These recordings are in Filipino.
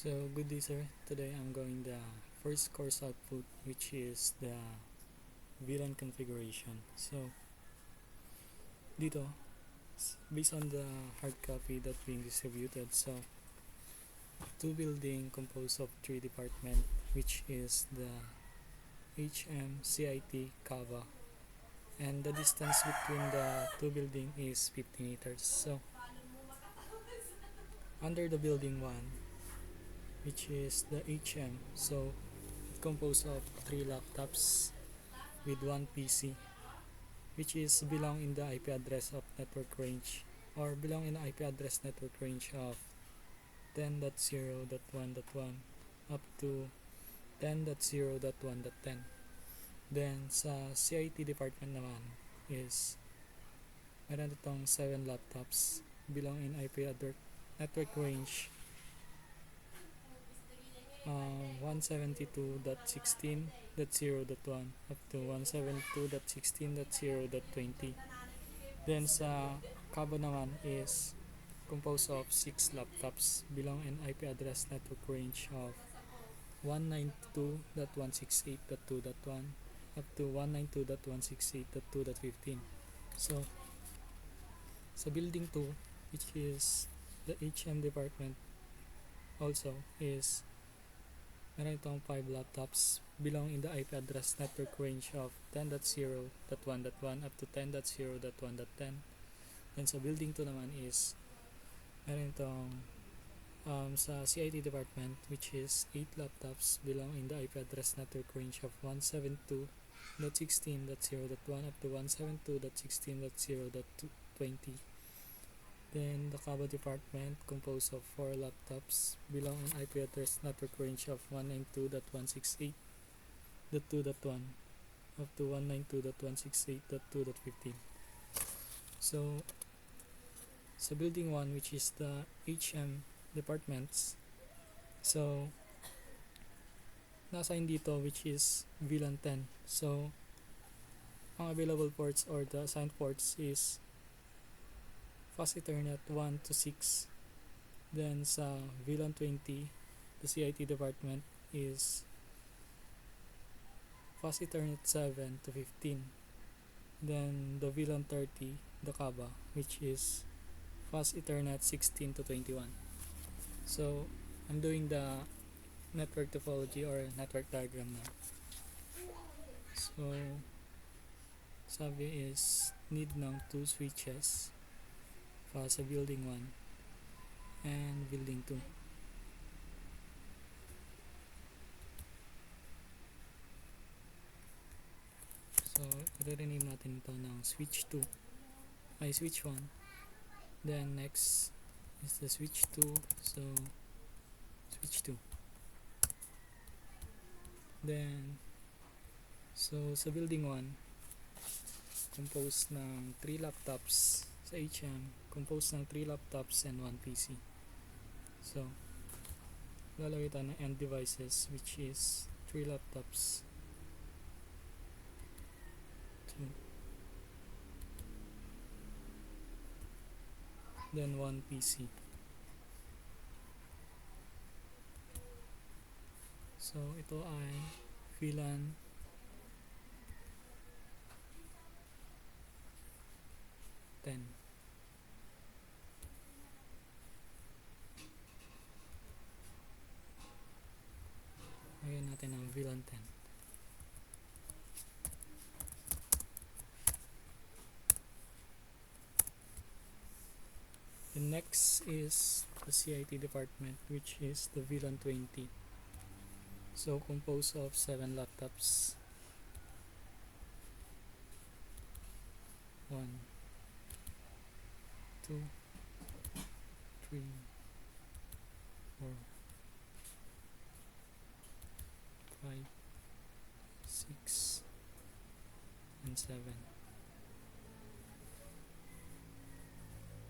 So good day sir, today I'm going the first course output, which is the VLAN configuration. So dito, based on the hard copy that being distributed, so two building composed of three department, which is the HM, CIT, Kava, and the distance between the two building is 50 meters. So under the building 1, which is the HM, so it composed of three laptops with one PC, which is belong in the IP address of network range, or belong in the IP address network range of 10.0.1.1 up to 10.0.1.10. Then sa CIT department naman is meron itong 7 laptops belong in IP address network range 172.16.0.1 up to 172.16.0.20. Then sa Cabo naman is composed of 6 laptops belong in IP address network range of 192.168.2.1 up to 192.168.2.15. So sa building 2, which is the HM department, also is meron itong 5 laptops belong in the IP address network range of 10.0.1.1 up to 10.0.1.10. Then sa building 2 naman is meron itong sa CIT department, which is 8 laptops belong in the IP address network range of 172.16.0.1 up to 172.16.0.20. Then the Cabo department, composed of 4 laptops belong in IP address network range of 192.168.2.1 up to 192.168.2.15. So sa building 1, which is the HM departments, so nasa dito, which is VLAN 10. So ang available ports or the assigned ports is Fast Ethernet 1 to 6. Then sa VLAN 20, the CIT department is Fast Ethernet 7 to 15. Then the VLAN 30, the Kaba, which is Fast Ethernet 16 to 21. So I'm doing the network topology or network diagram now. So sabi is need ng 2 switches para sa building 1 and building 2. So i-rename natin ito ng switch 2 ay switch 1. Then next is the switch 2, so switch 2. Then so sa building 1, composed ng 3 laptops. Sa HM, composed ng 3 laptops and 1 PC. So lalagay tayo ng end devices, which is 3 laptops, 2, then 1 PC. So ito ay VLAN 10. Lagyan natin ang VLAN 10. The next is the CIT department, which is the VLAN 20. So composed of 7 laptops, 1, 2, 3, 4, 5, 6, and 7.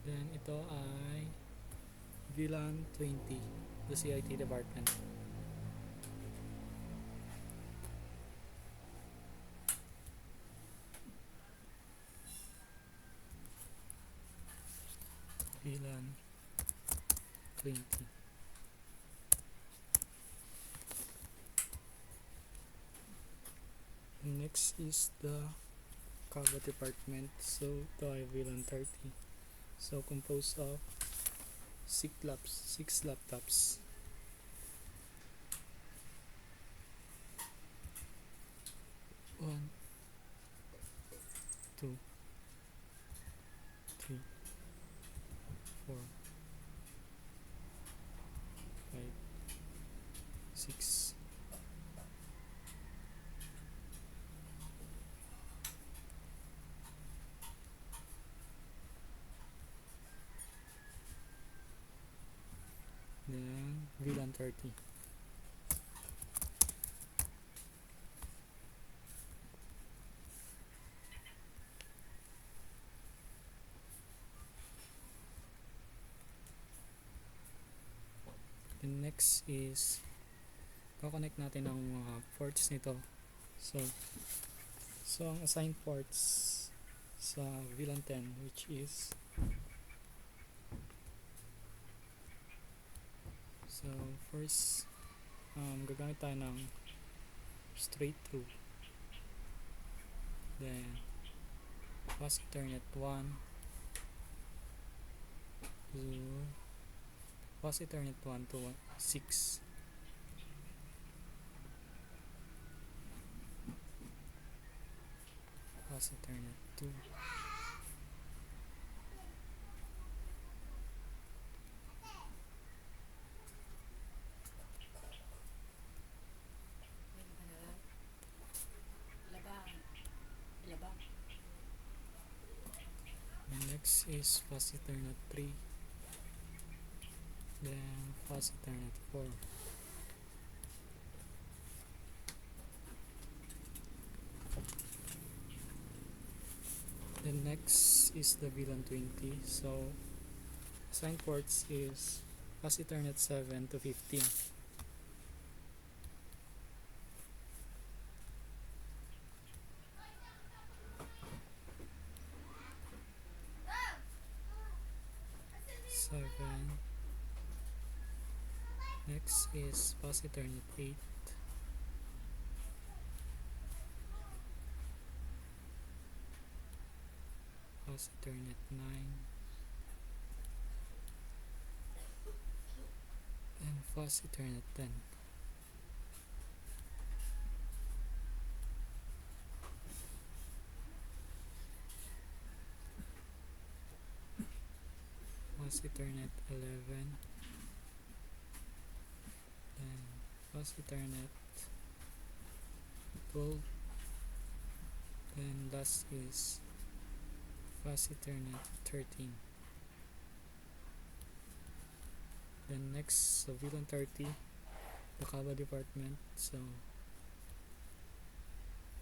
Then ito ay VLAN 20, the CIT department. VLAN 20. Next is the Kaba department. So ito ay VLAN 30. So composed of 6 laptops. One, two, three, 4, 5, 6. Then VLAN 30. The next is connect natin ang mga ports nito. So ang assigned ports sa VLAN 10, which is first gagamit tayo ng straight through, then fast Ethernet 1 to fast Ethernet 1 to 6, fast Ethernet 2, and next is fast Ethernet 3, then fast Ethernet 4. Then next is the VLAN 20. So assigned ports is fast Ethernet 7 to 15. Next is fast Ethernet 8, fast Ethernet 9, and fast Ethernet 10. Fast Ethernet 11, then fast Ethernet 12, then last is fast Ethernet 13. Then next, so VLAN 30, the Kaba department. So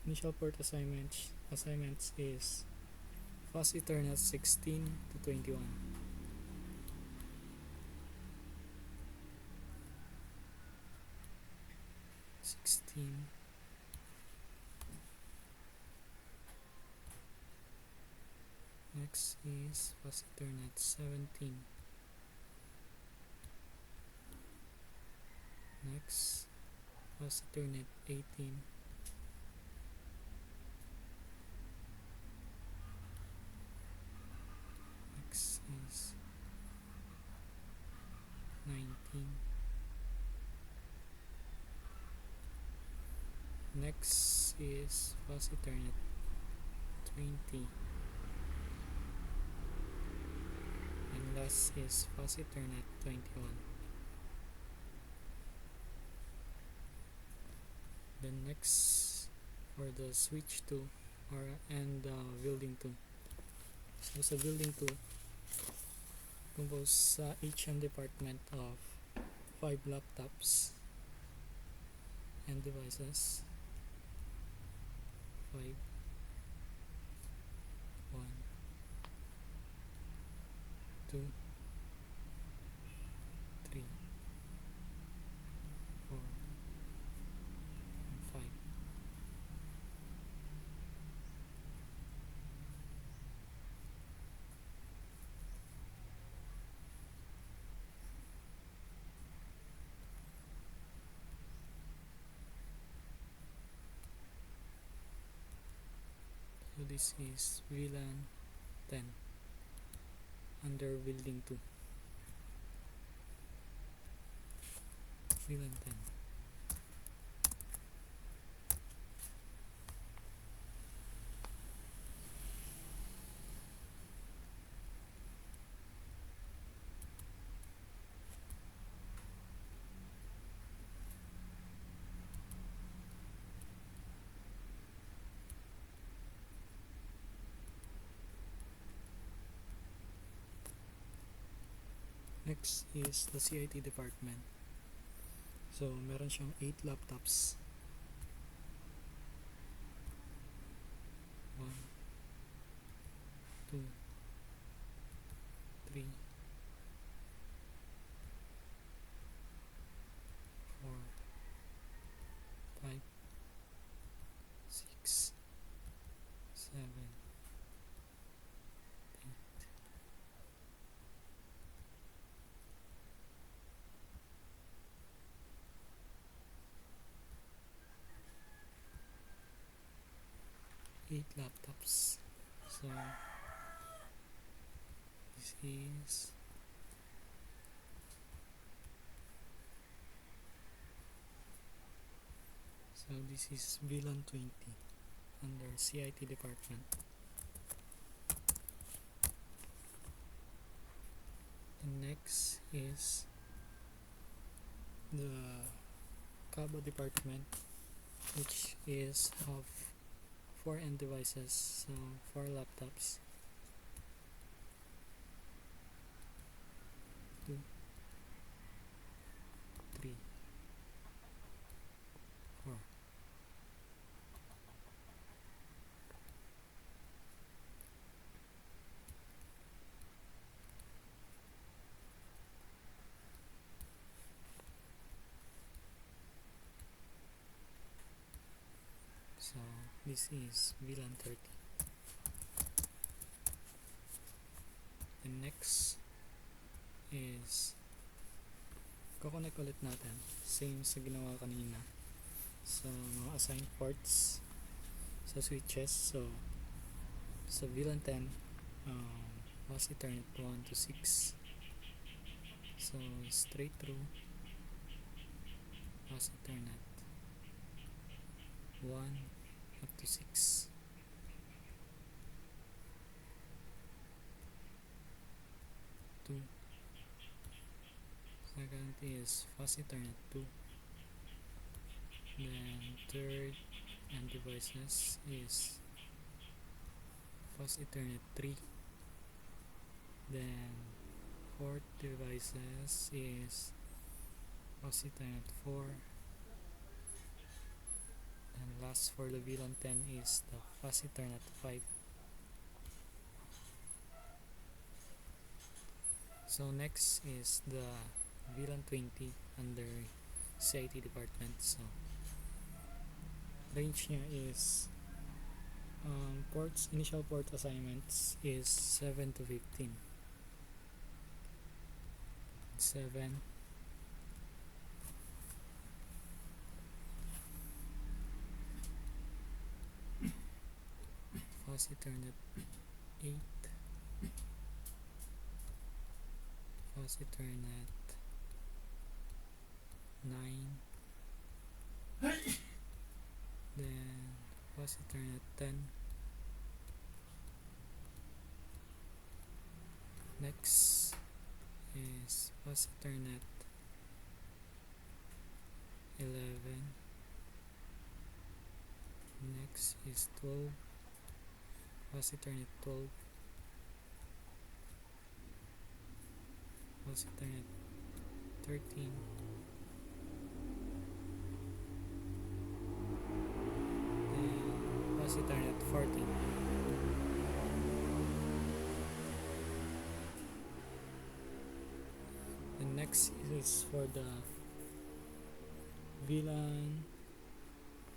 initial port assignments is fast Ethernet 16 to 21. Next is fast Ethernet 17. Next, fast Ethernet 18. Next is 19. Next is fast Ethernet 20. And last is fast Ethernet 21. Then next for the switch 2 and building 2. So sa building 2, composed sa HM department of 5 laptops and devices. 5, 1, 2, 3, 4, and 5. this is VLAN 10 under building 2. VLAN 10. Next is the CIT department. So, meron siyang 8 laptops. 1, 2, 3, 4, 5, 6, 7, 8 laptops. So this is VLAN 20 under CIT department. And next is the CABA department, which is have 4 end devices, so 4 laptops. 2, 3, 4. So this is VLAN 30. And next is kukonek ulit natin, same sa ginawa kanina sa mga assigned ports sa switches. So sa VLAN 10, bus Ethernet 1 to 6, so straight through bus Ethernet 1 up to 6. Second is fast Ethernet 2. Then third and devices is fast Ethernet 3. Then fourth devices is fast Ethernet 4. And last for the VLAN 10 is the fast Ethernet 5. So next is the VLAN 20 under CIT department. So range niya is initial port assignments is 7 to 15. 7, fast Ethernet 8, fast Ethernet 9, then fast Ethernet 10. Next is fast Ethernet 11. Next is 12, fast Ethernet 12, fast Ethernet 13, and fast Ethernet 14. And next is for the VLAN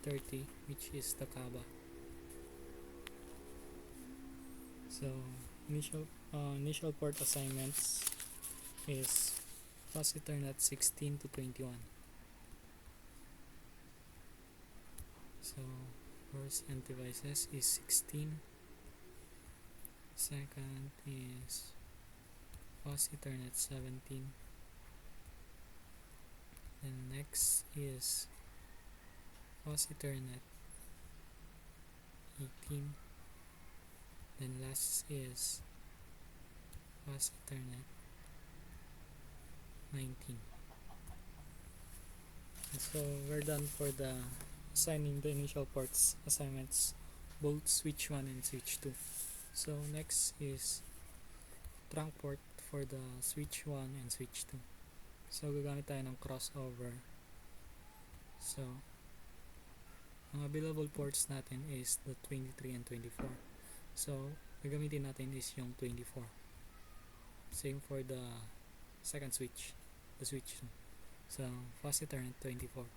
30, which is the CABA. So initial port assignments is fast Ethernet 16 to 21. So first end devices is 16, Second is Fast Ethernet 17. Then next is Fast Ethernet 18. Then last is Fast Ethernet 19. So we're done for the assigning the initial ports assignments, both switch 1 and switch 2. So next is trunk port for the switch 1 and switch 2. So gagamit tayo ng crossover. So ang available ports natin is the 23 and 24. So gagamitin natin is yung 24. Same for the second switch, the switch 2. So Fast Ethernet 24.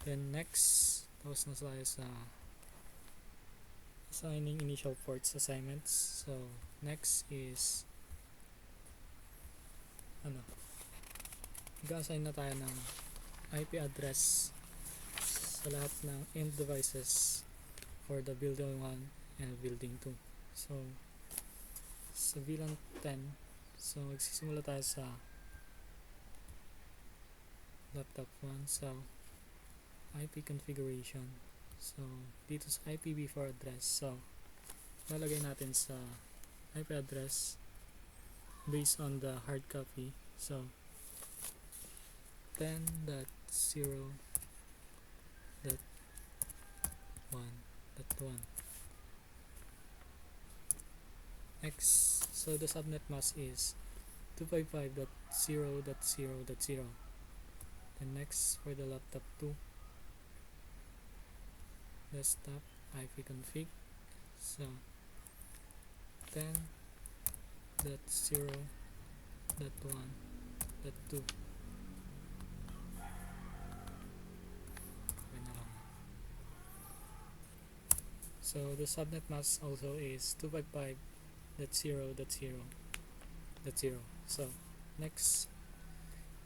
Then next, tapos na tayo sa assigning initial ports assignments. So next is mag-assign na tayo ng IP address sa lahat ng end devices for the building 1 and building 2. So sa VLAN 10, so magsisimula tayo sa laptop 1. So IP configuration. So dito sa IPv4 address, so lalagay natin sa IP address based on the hard copy. So 10.0.1.1. Next, so the subnet mask is 255.0.0.0. And next for the laptop 2, desktop IP config. So 10.0.1.2. So the subnet mask also is 255.0.0.0. So next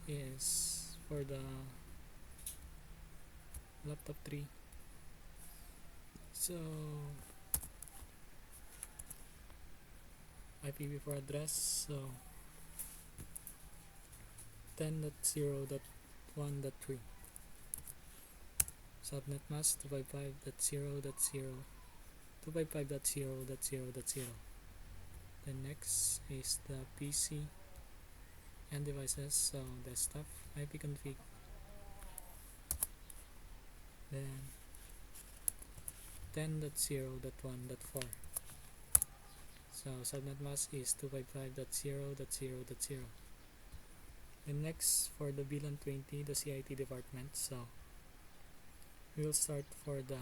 is for the laptop 3. So IPv4 address, so 10.0.1.3. Subnet mask 255.0.0.0. Then next is the PC and devices, so desktop IP config. Then 10.0.1.4. So subnet mask is 255.0.0.0. And next for the VLAN 20, the CIT department, so we'll start for the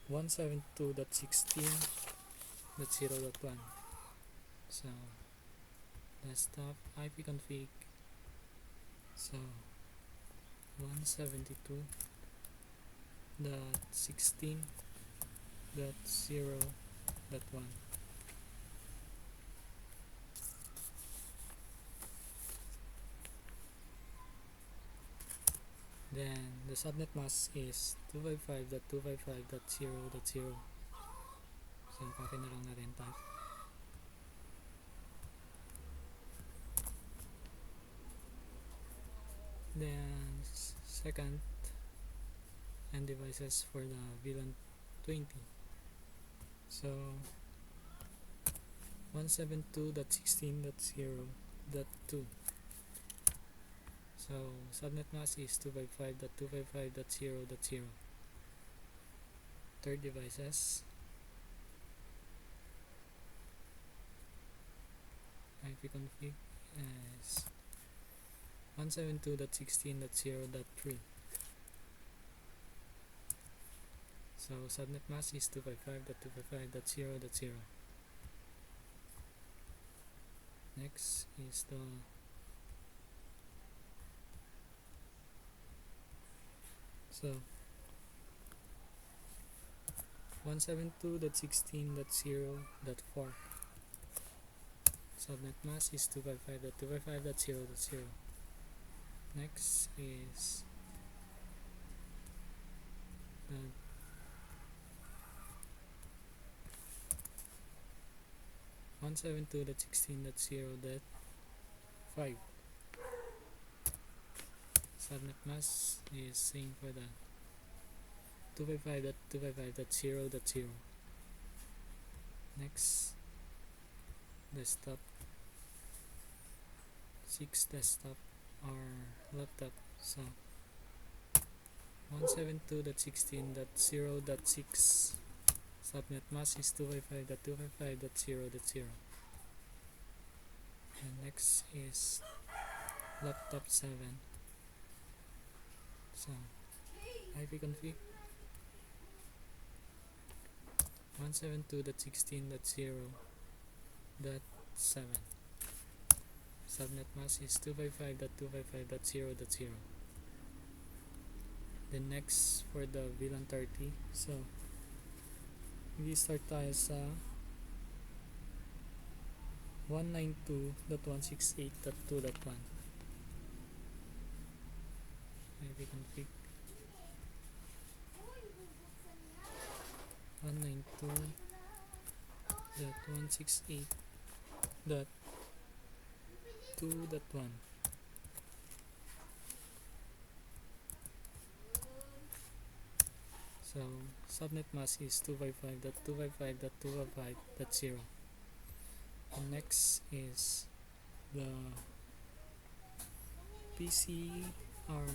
172.16.0.1. So desktop IP config, so 172.16.0.1. Then the subnet mask is 255.255.0.0. So copy na lang natin type. Then second and devices for the VLAN 20. So 172.16.0.2. So subnet mask is 255.255.0.0. Third devices, IP config is 172.16.0.3. So subnet mask is 255.255.0.0. Next is the so 172.16.0.4. Subnet mask is 255.255.0.0. Next is the 172.16.0.5. Subnet mask is same for that. 255.255.0.0. Next, desktop. 6 desktop or laptop. So 172.16.0.6. Subnet mask is 255.255.0.0. And next is laptop 7. So IP config 172.16.0.7. Subnet mask is 255.255.0.0. Then next for the VLAN 30. So start tayo sa 192.168.2.1. IP config 192.168.2.1. So subnet mask is 255.255.255.0. And next is the PC or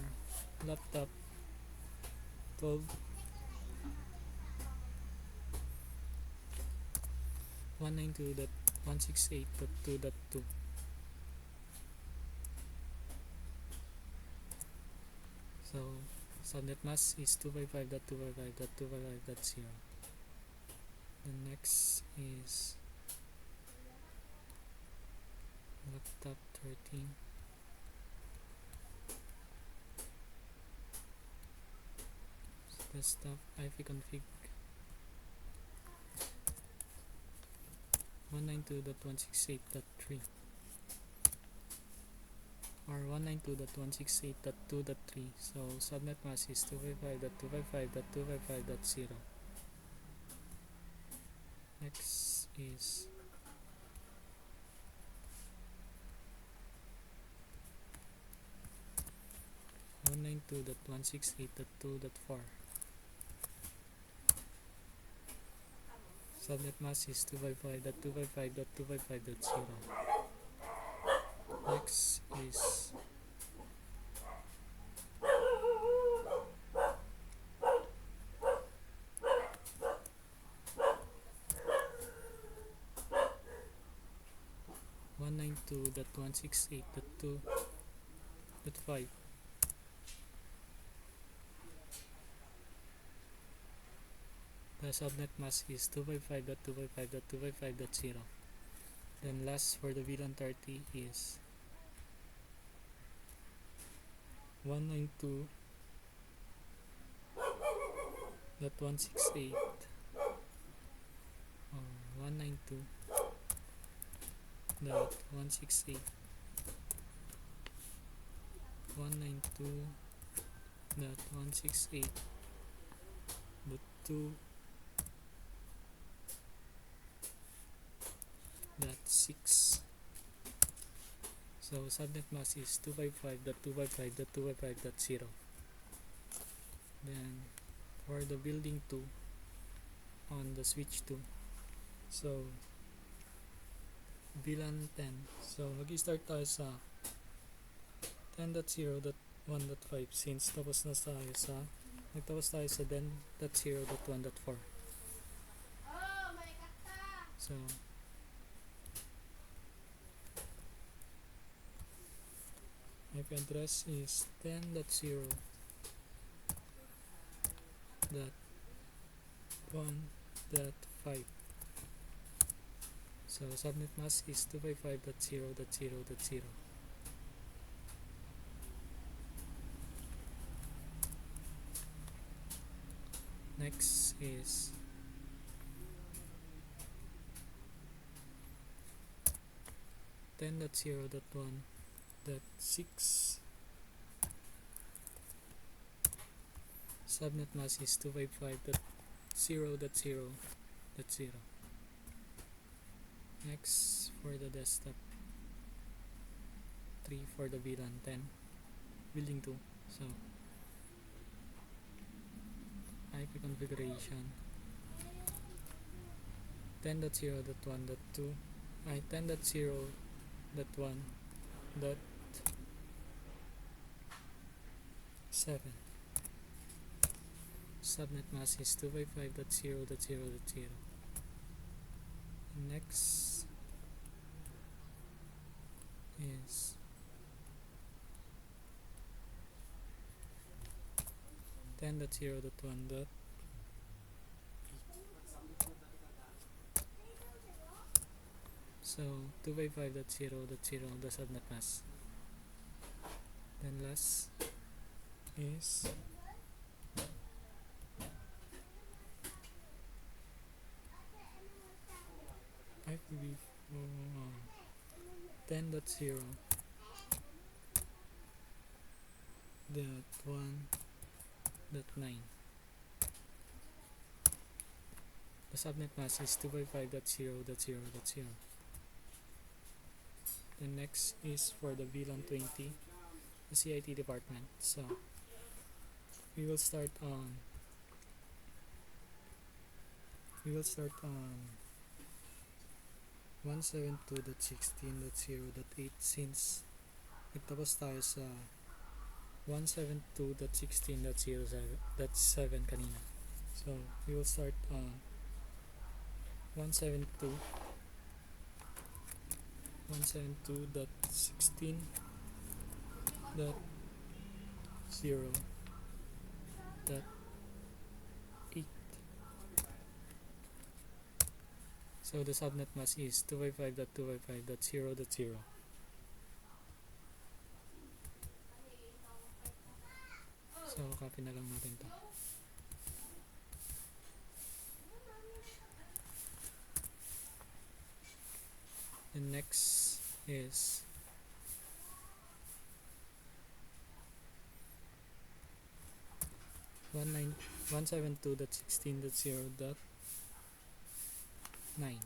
laptop 12 192.168.2.2. So subnet mask is 255.255.255.0. The next is laptop 13. Desktop IP config 192.168.3 or 192.168.2.3. So subnet mask is 255.255.255.0. Next is one 192.168.2.4. Subnet mask is 255.255.255.0. Next is 192.168.2.5. The subnet mask is 255.255.255.0. Then last for the VLAN 30 is 192.168 or 192.168 192.168.2.6. So subnet mask is 255.255.255.0. Then for the building 2 on the switch 2, so VLAN 10. So mag-start tayo sa 10.0.1.5 since nagtapos tayo sa 10.0.1.4. So IP address is 10.0.1.5. So subnet mask is 255.0.0.0. Next is 10.0.1.6. Subnet mask is 255.0.0.0. Next for the desktop, 3 for the VLAN, 10 building 2. So IP configuration 10.0.1.2 10.0.1.7. Subnet mask is 255.0.0.0. Next is 10.0.1. So 255.0.0 the subnet mask. Then last is IPv4 10.0 .1.9. The subnet mask is 255.0.0.0. The next is for the VLAN 20, the CIT department. So we will start on 172.16.0.8 since nagtapos tayo sa 172.16.0.7 kanina. So we will start on 172.16.0.8. So the subnet mask is 255.255.0.0. So copy na lang natin to. The next is 172.16.0.9.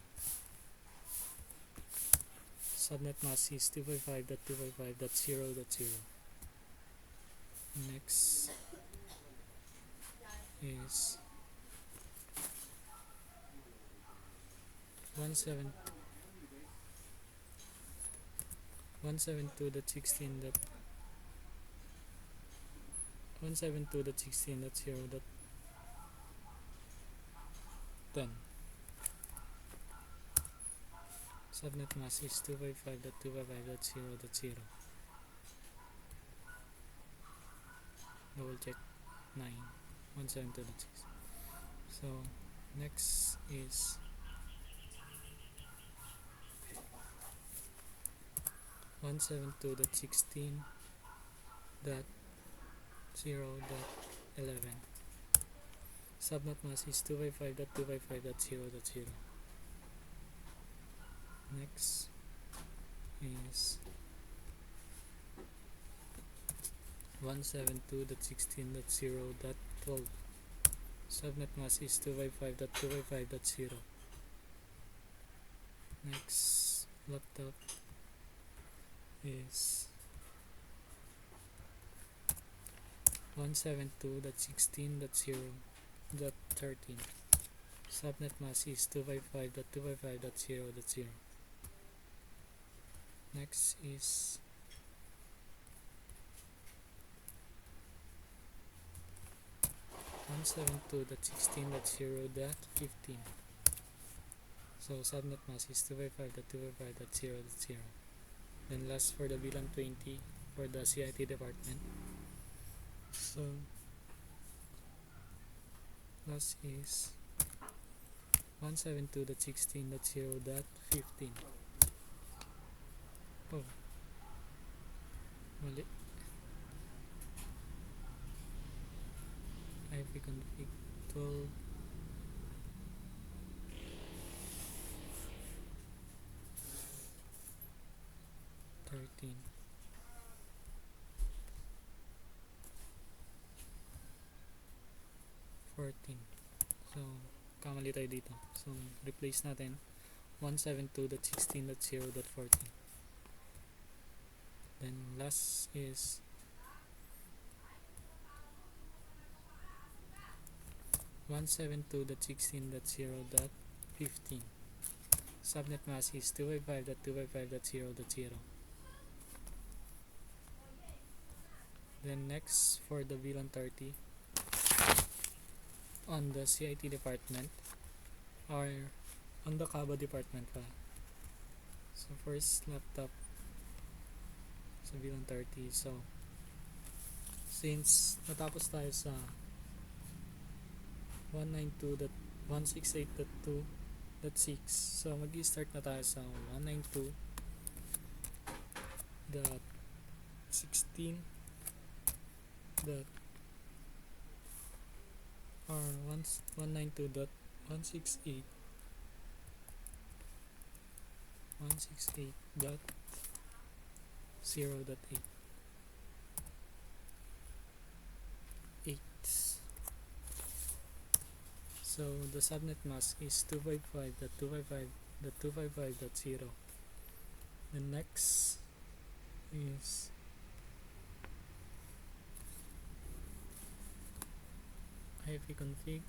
Subnet mask is 255.255.0.0. Next is 172.16.0.10. Subnet mask is 255.255.0.0. Double check 9 172.6. So next is 172.16.0.11. Subnet mask is 255.255.0.0. Next is 172.16.0.12. Subnet mask is 255.255.0. Next laptop is 172.16.0.13. Subnet mask is 255.255.0.0. Next is 172.16.0.15. So subnet mask is 255.255.0.0. Then last for the VLAN 20 for the CIT department. So last is 172.16.0.15. Oh, mali. ipconfig 12 13 14. So kamali tayo dito. So replace natin 172.16.0.14. Then last is 172.16.0.15. Subnet mask is 255.255.0.0. Then next, for the VLAN 30 on the CIT department or on the Kaba department pa. So first laptop sa VLAN 30. So since natapos tayo sa 192.168.2.6, so mag-i-start na tayo sa 192.16 dot or 192.168 168.0.8 So the subnet mask is 255.255.255.0. The next is ipconfig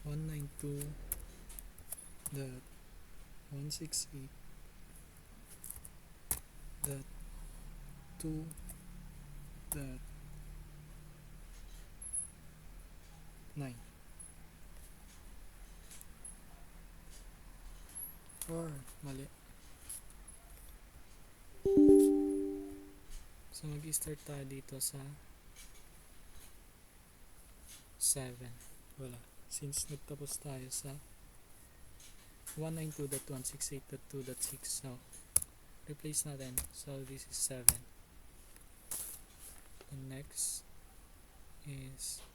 192.168.2.9 or mali. So mag-i-start tayo dito sa 7. Wala. Since nagtapos tayo sa 192.168.2.6, so replace natin. So this is 7. The next is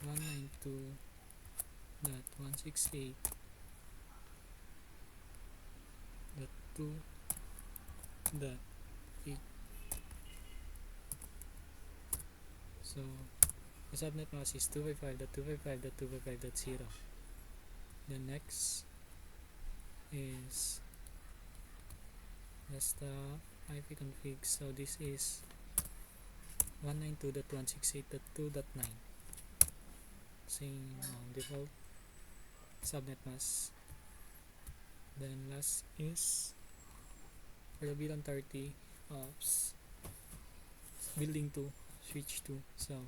192.168.2.8. So the subnet mask is 255.255.255.0. The next is that's the ipconfig. So this is 192.168.2.9. Same default subnet mask. Then last is for the VLAN 30 ops building 2 switch 2. So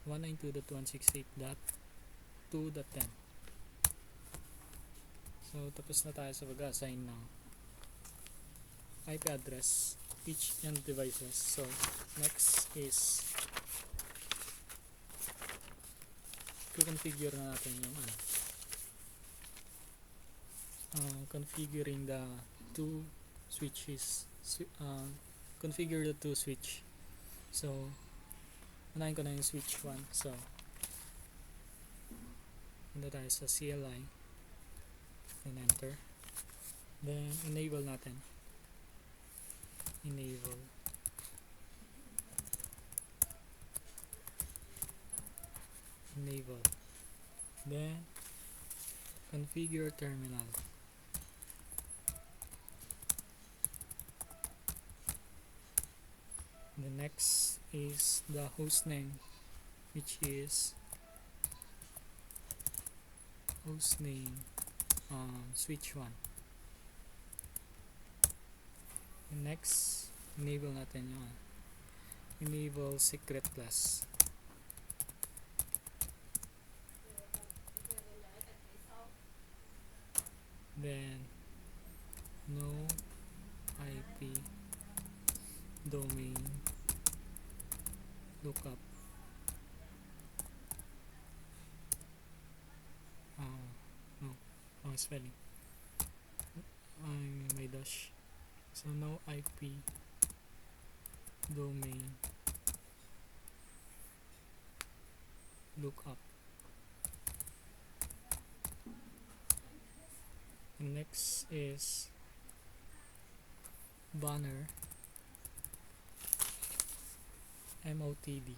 192.168.2.10. So tapos na tayo sa pag-assign ng IP address each end devices. So next is configure na natin yung configuring the two switches, configure the two switch. So unahin ko na yung switch 1. So punta tayo sa CLI and enter, then enable natin, enable then configure terminal. The next is the host name, which is hostname switch 1. The next, enable natin yung enable secret class. Then no IP domain lookup. No, wrong spelling. May dash. So no IP domain lookup. And next is banner MOTD.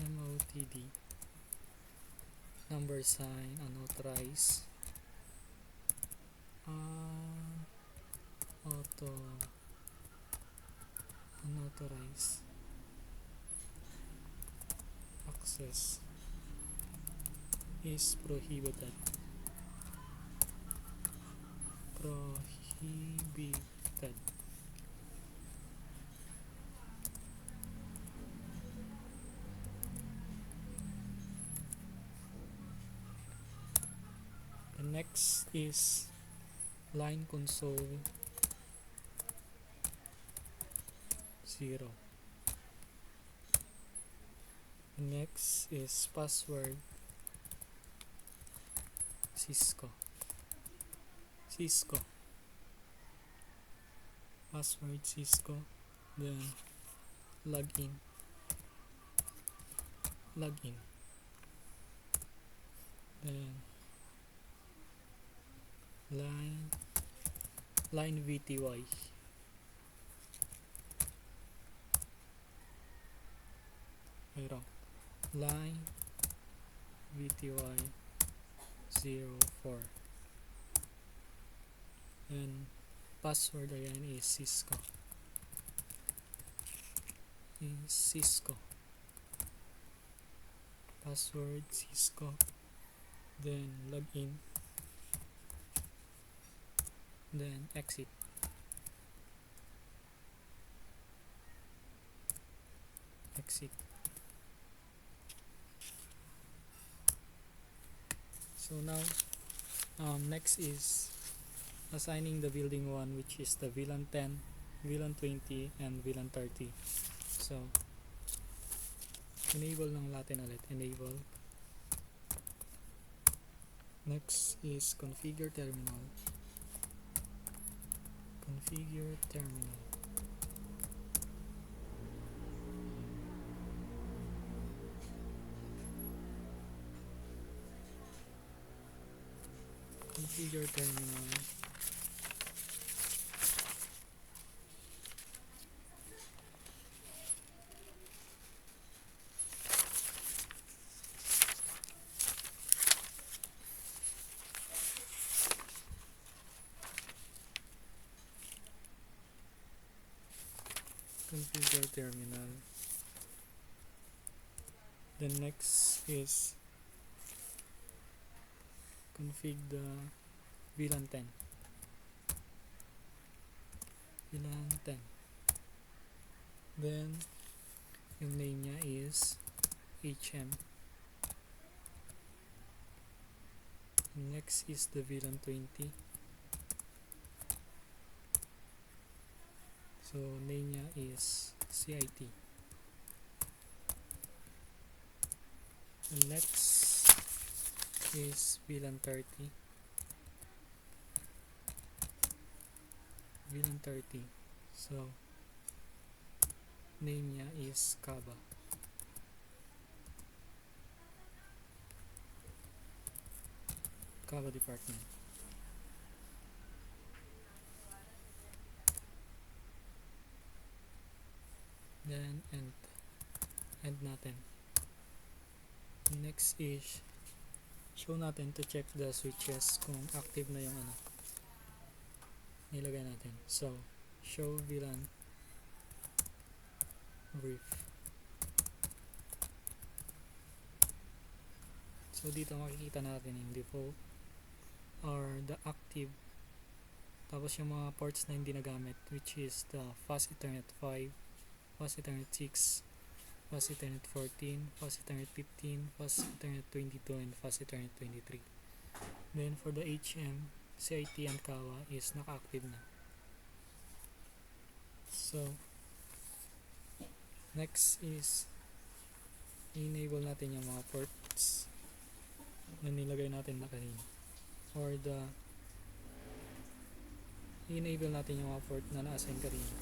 MOTD, number sign, unauthorized, unauthorized access is prohibited. The next is line console 0. The next is password Cisco. Password Cisco, then login, then line VTY, line VTY 04, and password again is Cisco. Password Cisco, then login, then exit. So now next is assigning the building 1, which is the VLAN 10, VLAN 20, and VLAN 30. So enable lang natin ulit, enable. Next is configure terminal. Configure terminal configure terminal. The next is config the VLAN 10. Then yung name niya is HM. Next is the VLAN 20. So name niya is CIT. The next is VLAN 30. So name niya is Kaba. Department. Then end natin. Next is show natin to check the switches kung active na yung nilagay natin. So show VLAN brief. So dito makikita natin yung default or the active, tapos yung mga ports na hindi nagamit, which is the Fast Ethernet 5, Fast Ethernet 6, Fast Ethernet 14, Fast Ethernet 15, Fast Ethernet 22, and Fast Ethernet 23. Then for the HM, CIT and Kawa is naka-active na. So next is enable natin yung mga ports na nilagay natin na kanina, or enable natin yung mga port na na-assign kanina.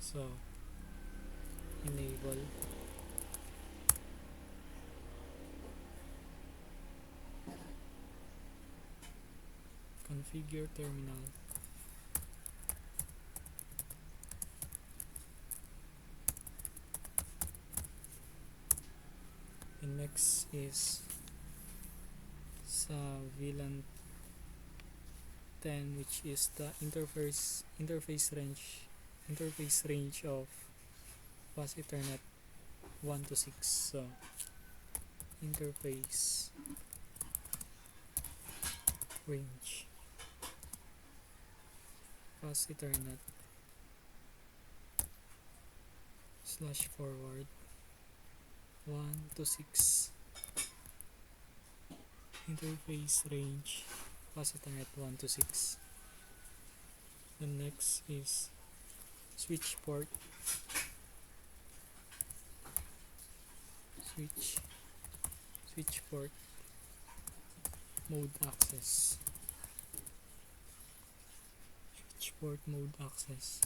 So enable, configure terminal, And next is sa VLAN 10, which is the interface range of Fast Ethernet 1 to 6. So interface range Fast Ethernet /forward 1 to 6. Interface range Fast Ethernet 1 to 6. The next is switch port mode access. Switch port mode access.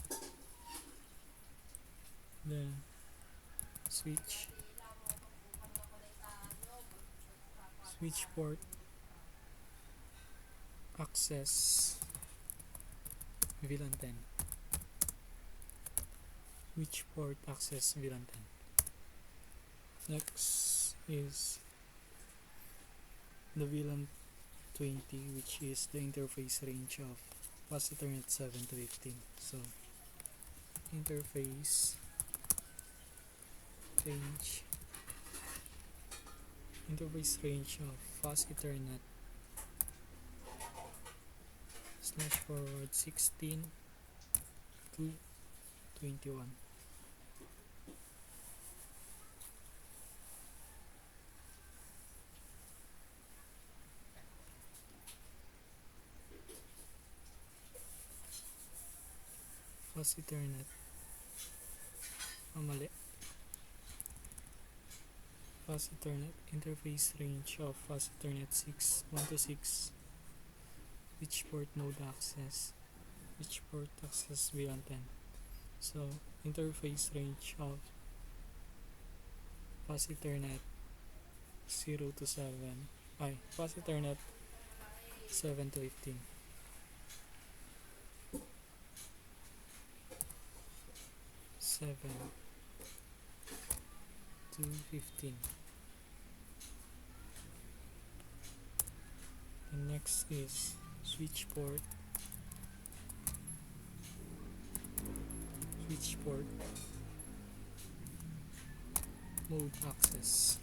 Then switch port access VLAN 10. Switch port access VLAN 10. Next is the VLAN 20, which is the interface range of Fast Ethernet 7 to 15. So interface range of Fast Ethernet /forward 16 to 21. Fast Ethernet Fast Ethernet interface range of Fast Ethernet 1 to 6. Switch port mode access VLAN 10. So interface range of Fast Ethernet 0 to 7, Fast Ethernet 7 to 15. To 15. The next is switch port mode access.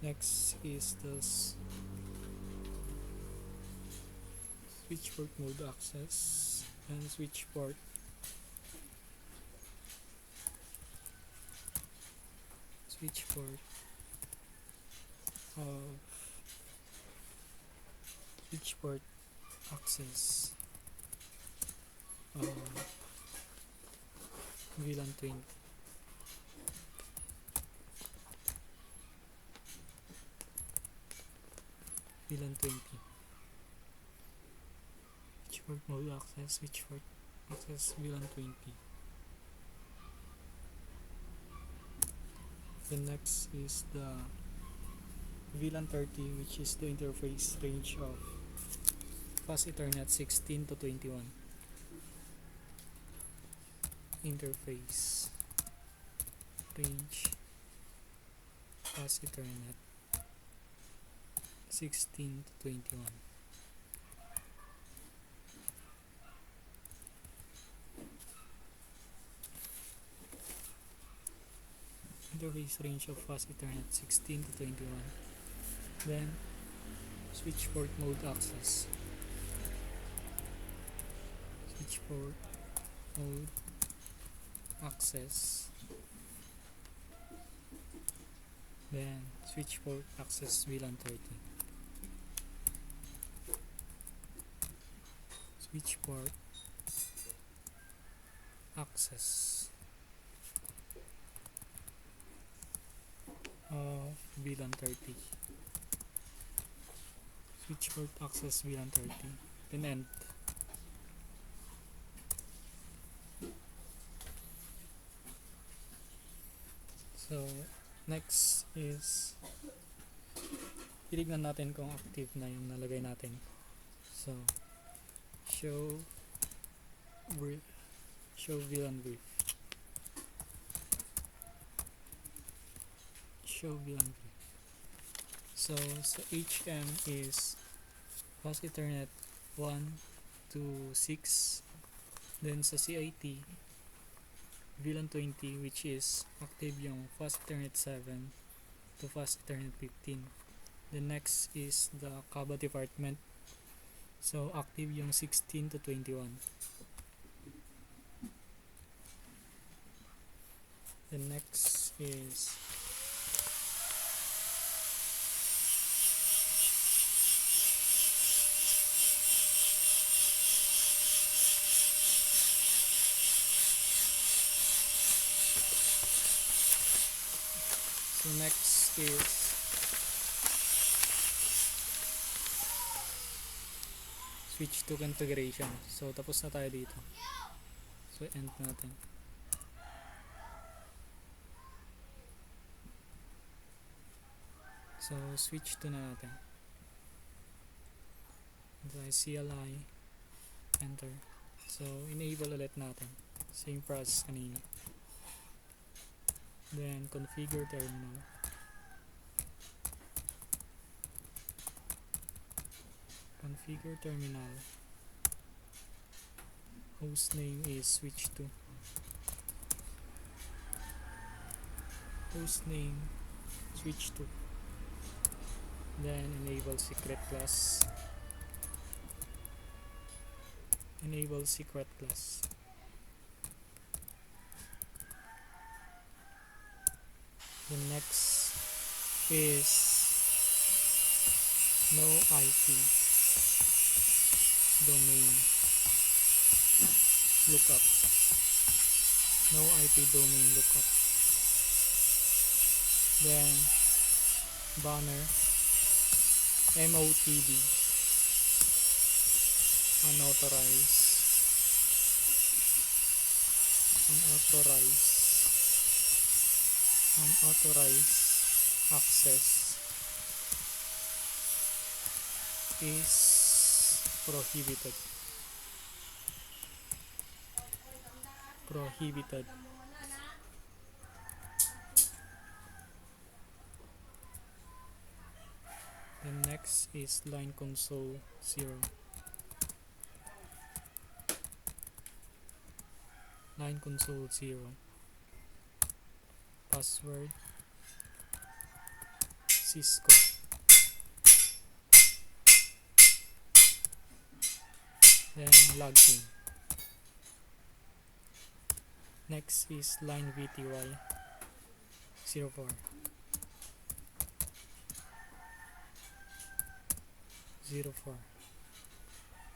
Next is the switch port mode access and switch port of switch port access of VLAN 20. Switch port mode access, switch port access VLAN 20. The next is the VLAN 30, which is the interface range of Fast Ethernet 16 to 21. Interface range Fast Ethernet 16 to 21. Interface range of Fast Ethernet 16 to 21. Then switch port mode access. Switch port mode access. Then switch port access VLAN 30. Switch port access of VLAN 30. Switch port access VLAN 30. Then end. So next is titignan natin kung active na yung nalagay natin. So show VLAN brief. show VLAN view. So HM is Fast Ethernet 1 to 6. Then sa CIT, VLAN 20, which is active yung Fast Ethernet 7 to Fast Ethernet 15. The next is the CABA department. So active yung 16 to 21. The next is switch to configuration. So tapos na tayo dito. So end natin. So switch to na natin. So CLI, enter. So enable ulit natin. Same process kanina. Then configure terminal. Configure terminal. Host name is switch to. Host name switch to. Then enable secret class. Enable secret class. The next is no IP domain lookup. No IP domain lookup. Then banner MOTB unauthorized access is prohibited. The next is line console 0. Line console 0. Password Cisco. Then login. Next is line VTY 04.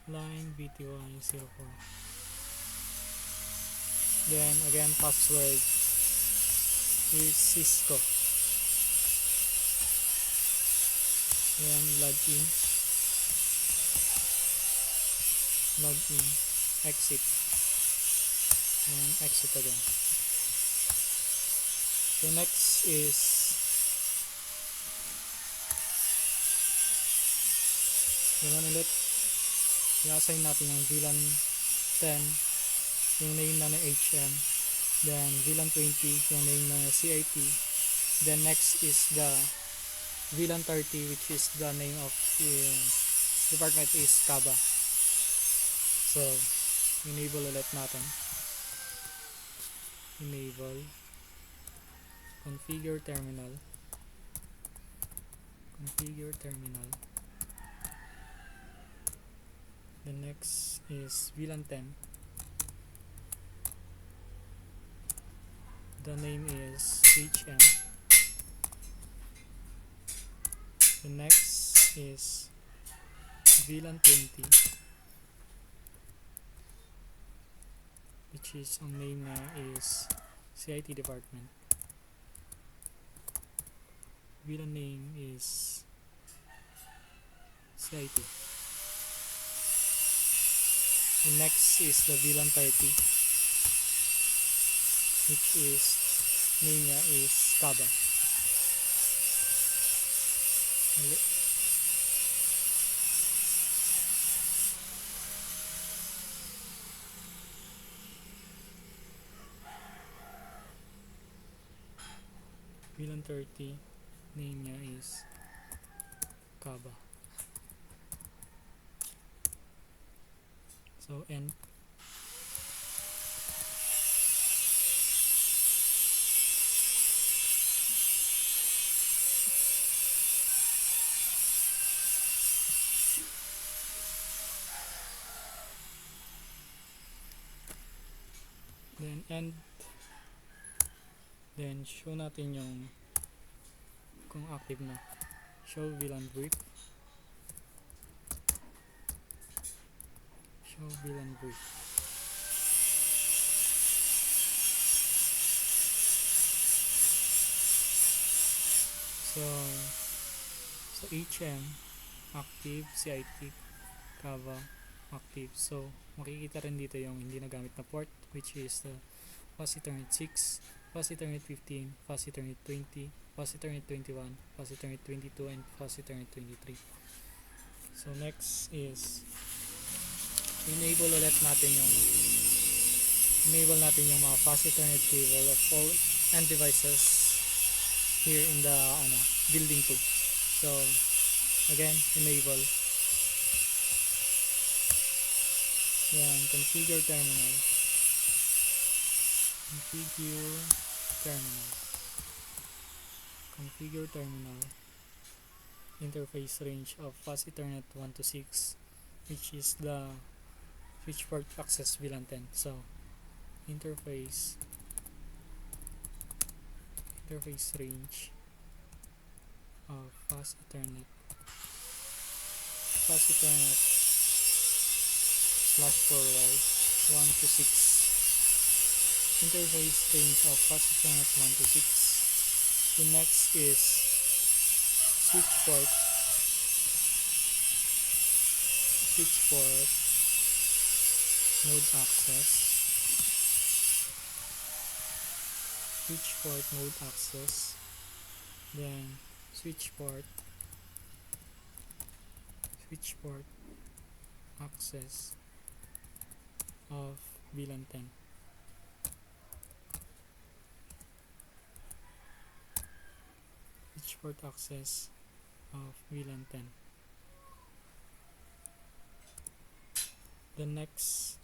Line VTY 04. Then again password is Cisco. Then login, exit, and exit again. So next is ganoon ulit. I-assign natin yung VLAN 10, yung name na ng HM, then VLAN 20, yung name na ng CIT. Then next is the VLAN 30, which is the name of department is CABA. So enable ulit natin. Enable, configure terminal. The next is VLAN 10. The name is HM. The next is VLAN 20, which is ang name na is CIT department. VLAN name is CIT. The next is the VLAN 30, which is name niya is CABA. VLAN 30 name niya is Kaba. So and then show natin yung kung active na. Show VLAN brief. Show VLAN brief. So HM active, CIT Kava active. So makikita rin dito yung hindi nagamit na port, which is the Fast Ethernet 6, Fast Ethernet 15, Fast Ethernet 20, Fast Ethernet 21, Fast Ethernet 22, and Fast Ethernet 23. So next is enable natin yung mga Fast Ethernet cable of all end devices here in the building 2. So again, enable, then configure terminal, interface range of Fast Ethernet 1 to 6, which is the switch port access VLAN 10. So interface range of Fast Ethernet /forward 1 to 6. Interface range of Fast Ethernet 1 to 6. The next is switch port mode access. Then switch port access of VLAN 10. Switch port access of VLAN 10. The next,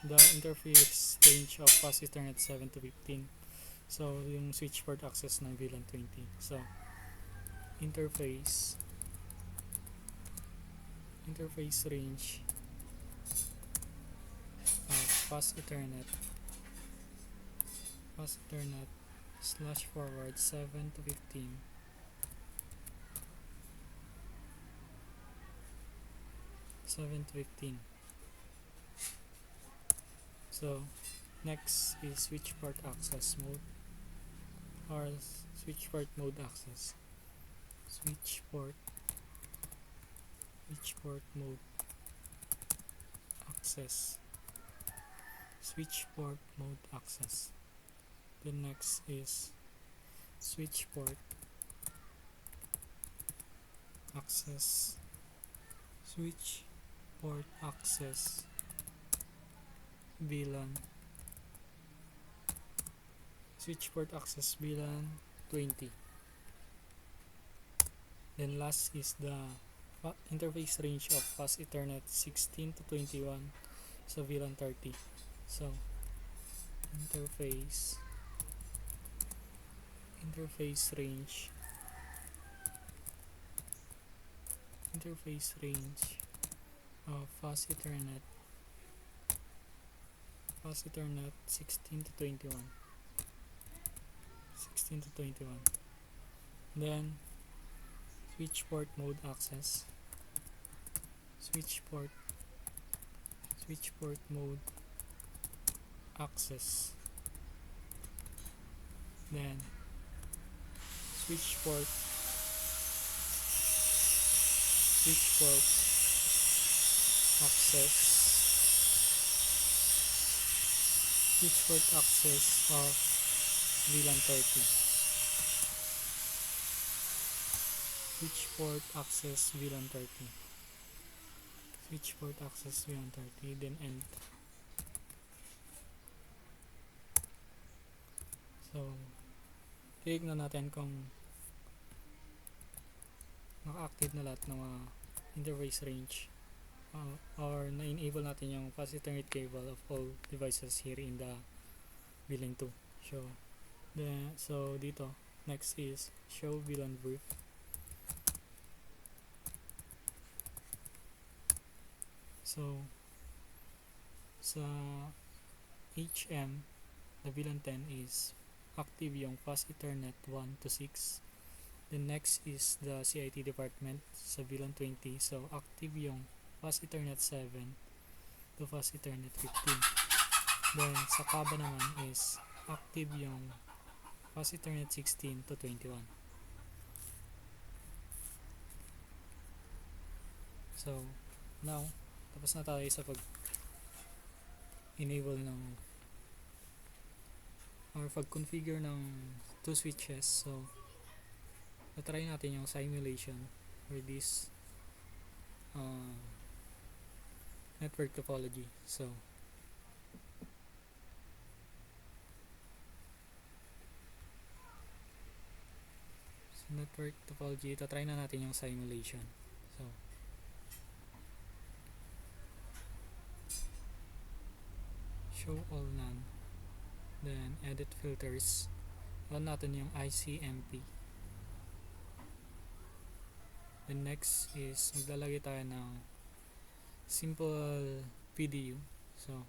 the interface range of Fast Ethernet 7 to 15. So yung switch port access ng VLAN 20. So interface range of Fast Ethernet /forward 7 to 15. So next is switch port access mode, or switch port mode access. Switch port mode access. The next is switch port access VLAN 20. Then last is the interface range of Fast Ethernet 16 to 21, so VLAN 30. So interface range of Fast Ethernet 16 to 21. Then switch port mode access. Then switch port access of VLAN 30. Switch port access VLAN 30, then end. So titignan natin kung naka-active na lahat ng mga interface range or na-enable natin yung fast Ethernet cable of all devices here in the VLAN 2. So dito, next is show VLAN brief. So sa HM, the VLAN 10 is active yung fast Ethernet 1 to 6. The next is the CIT department sa VLAN 20. So active yung fast Ethernet 7 to fast Ethernet 15. Then sa Kaba naman is active yung fast Ethernet 16 to 21. So now, tapos na tayo sa pag-enable ng or pag-configure ng two switches. So try natin yung simulation for this network topology. So network topology, try na natin yung simulation. So show all none, then edit filters, on natin yung ICMP. Then next is maglalagay tayo ng simple PDU. So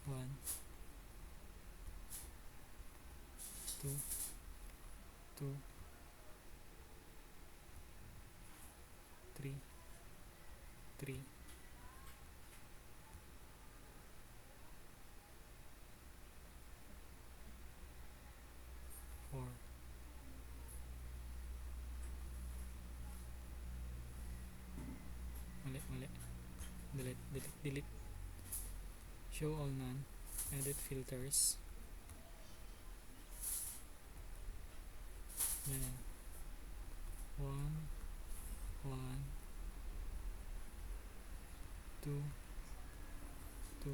one, 2, 2, 3, 3, 4, mali, delete, show all none, edit filters, then 1, 1, 2, 2,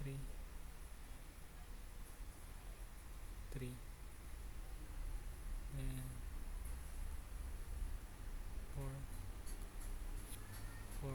3, 3, then 4, 4,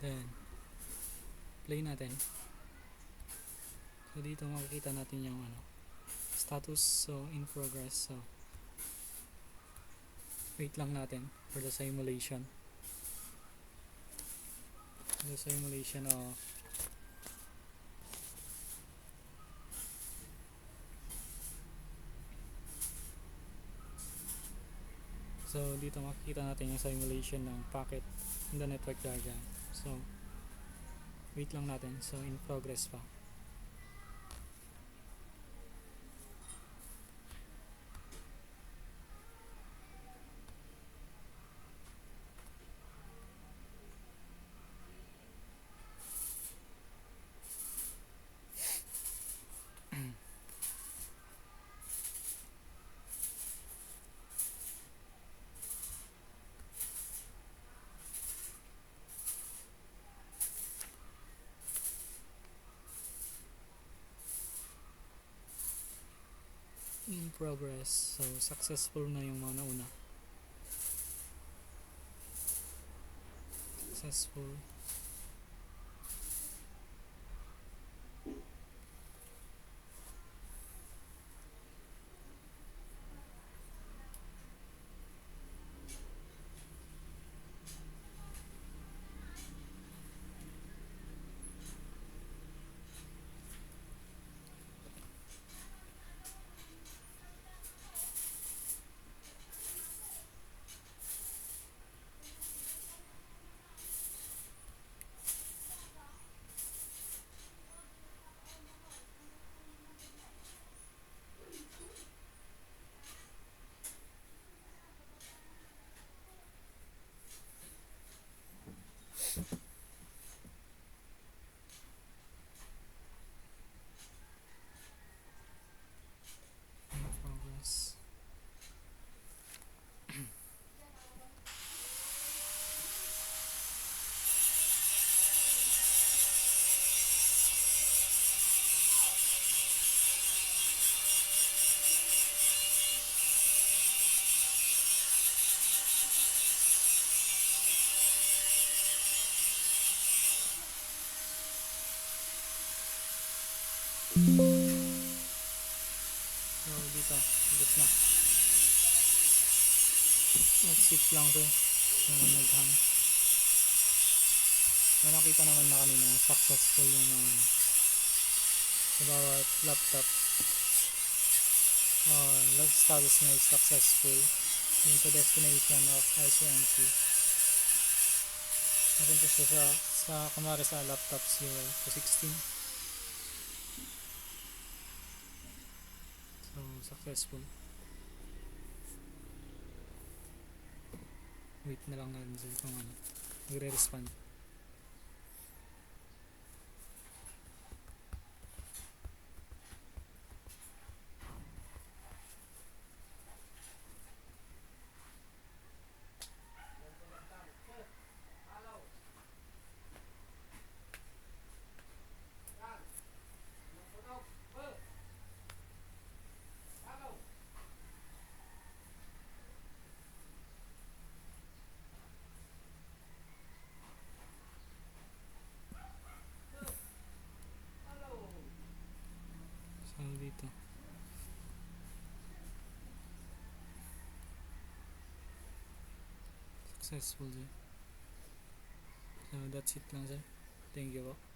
then play natin. So dito makikita natin yung status, so in progress. So wait lang natin for the simulation. The simulation of So dito makikita natin yung simulation ng packet in the network diagram. So wait lang natin. So in progress pa. In progress. So successful na yung mga nauna. Successful. In progress. So dito, tapos na. Let's sit lang to. Yung naghang. So nakita naman na kanina successful yung sa bawat laptop. Last status na is successful. Yung sa destination of ICMP. Napunta siya sa kumari sa laptop 0 to 16. So successful. Wait na lang natin sa kung ano magre-respond. So dito successful sir. So that's it lang sir. Thank you po.